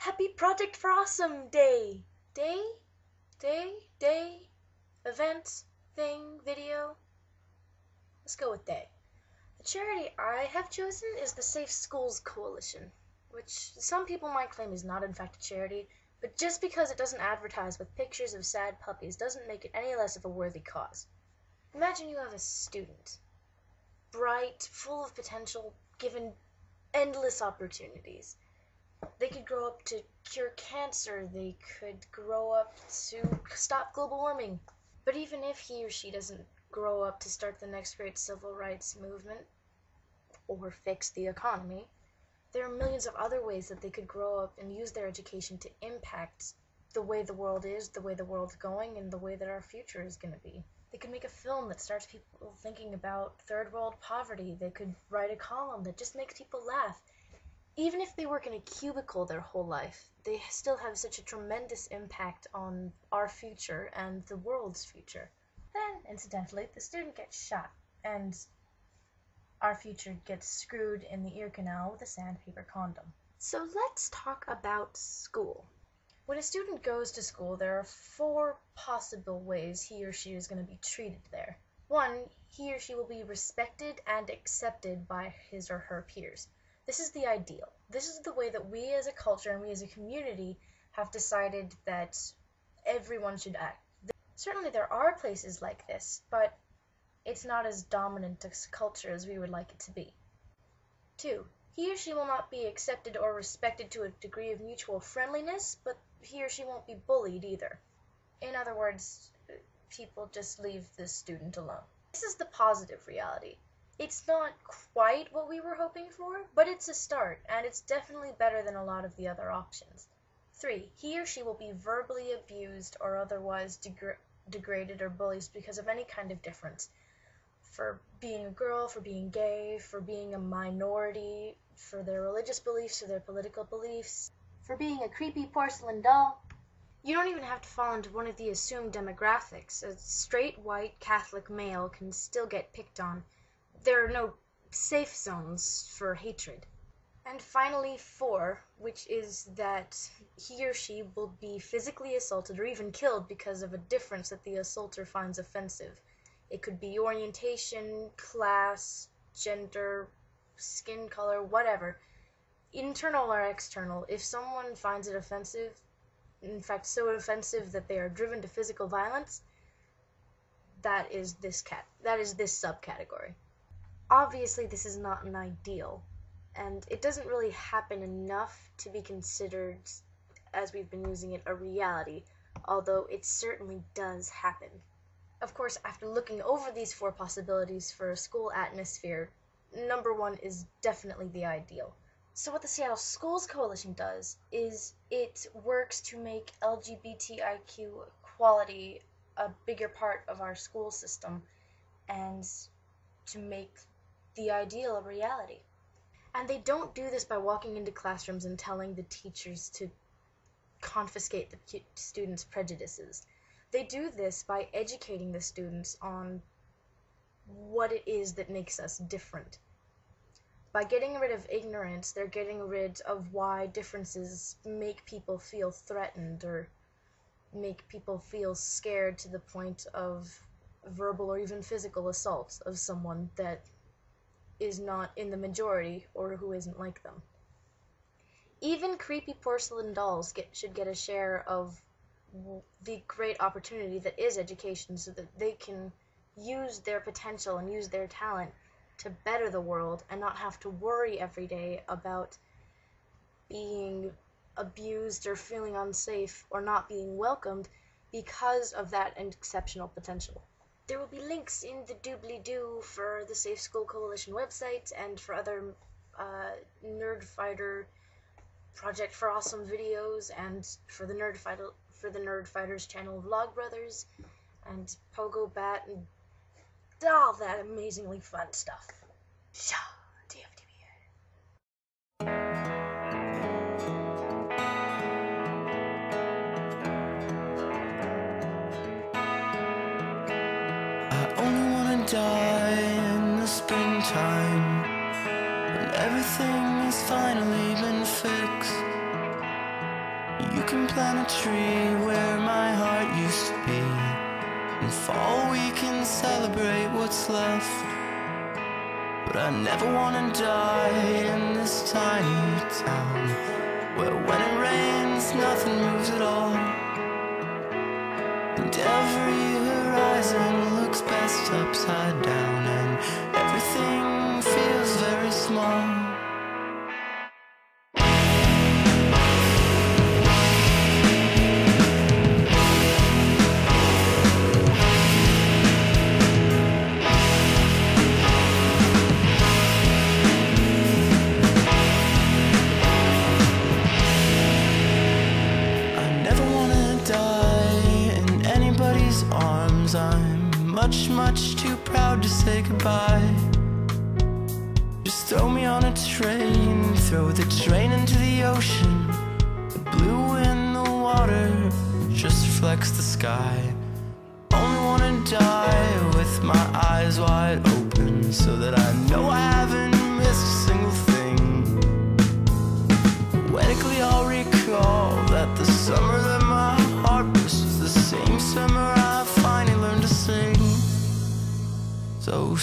Happy Project for Awesome Day! Event, thing, video. Let's go with day. The charity I have chosen is the Safe Schools Coalition, which some people might claim is not in fact a charity, but just because it doesn't advertise with pictures of sad puppies doesn't make it any less of a worthy cause. Imagine you have a student, bright, full of potential, given endless opportunities. They could grow up to cure cancer, they could grow up to stop global warming. But even if he or she doesn't grow up to start the next great civil rights movement, or fix the economy, there are millions of other ways that they could grow up and use their education to impact the way the world is, the way the world's going, and the way that our future is going to be. They could make a film that starts people thinking about third world poverty. They could write a column that just makes people laugh. Even if they work in a cubicle their whole life, they still have such a tremendous impact on our future and the world's future. Then, incidentally, the student gets shot, and our future gets screwed in the ear canal with a sandpaper condom. So let's talk about school. When a student goes to school, there are 4 possible ways he or she is going to be treated there. 1, he or she will be respected and accepted by his or her peers. This is the ideal. This is the way that we as a culture and we as a community have decided that everyone should act. Certainly there are places like this, but it's not as dominant a culture as we would like it to be. 2, he or she will not be accepted or respected to a degree of mutual friendliness, but he or she won't be bullied either. In other words, people just leave the student alone. This is the positive reality. It's not quite what we were hoping for, but it's a start, and it's definitely better than a lot of the other options. 3, he or she will be verbally abused or otherwise degraded or bullied because of any kind of difference. For being a girl, for being gay, for being a minority, for their religious beliefs or their political beliefs, for being a creepy porcelain doll. You don't even have to fall into one of the assumed demographics. A straight, white, Catholic male can still get picked on. There are no safe zones for hatred. And finally, 4, which is that he or she will be physically assaulted or even killed because of a difference that the assaulter finds offensive. It could be orientation, class, gender, skin color, whatever. Internal or external, if someone finds it offensive, in fact so offensive that they are driven to physical violence, that is this subcategory. Obviously, this is not an ideal, and it doesn't really happen enough to be considered, as we've been using it, a reality, although it certainly does happen. Of course, after looking over these 4 possibilities for a school atmosphere, number 1 is definitely the ideal. So what the Seattle Schools Coalition does is it works to make LGBTIQ equality a bigger part of our school system and to make the ideal a reality. And they don't do this by walking into classrooms and telling the teachers to confiscate the students' prejudices. They do this by educating the students on what it is that makes us different. By getting rid of ignorance, they're getting rid of why differences make people feel threatened or make people feel scared to the point of verbal or even physical assault of someone that is not in the majority or who isn't like them. Even creepy porcelain dolls should get a share of the great opportunity that is education so that they can use their potential and use their talent to better the world and not have to worry every day about being abused or feeling unsafe or not being welcomed because of that exceptional potential. There will be links in the doobly-doo for the Safe School Coalition website and for other Nerd Fighter Project for Awesome videos and for the Nerd Fighters channel Vlogbrothers and Pogo Bat and all that amazingly fun stuff. Sha, TFTBA. I only wanna die in the springtime when everything has finally been fixed. You can plant a tree where my heart used to be. In fall we can celebrate what's left. But I never wanna die in this tiny town, where when it rains nothing moves at all, and every horizon looks best upside down, and everything feels very small. I'm much too proud to say goodbye. Just throw me on a train, throw the train into the ocean. The blue in the water just reflects the sky. Only wanna die with my eyes wide open, so that I know I haven't missed a single thing. Poetically I'll recall that the summer that my heart was the same summer I finally learned to sing. So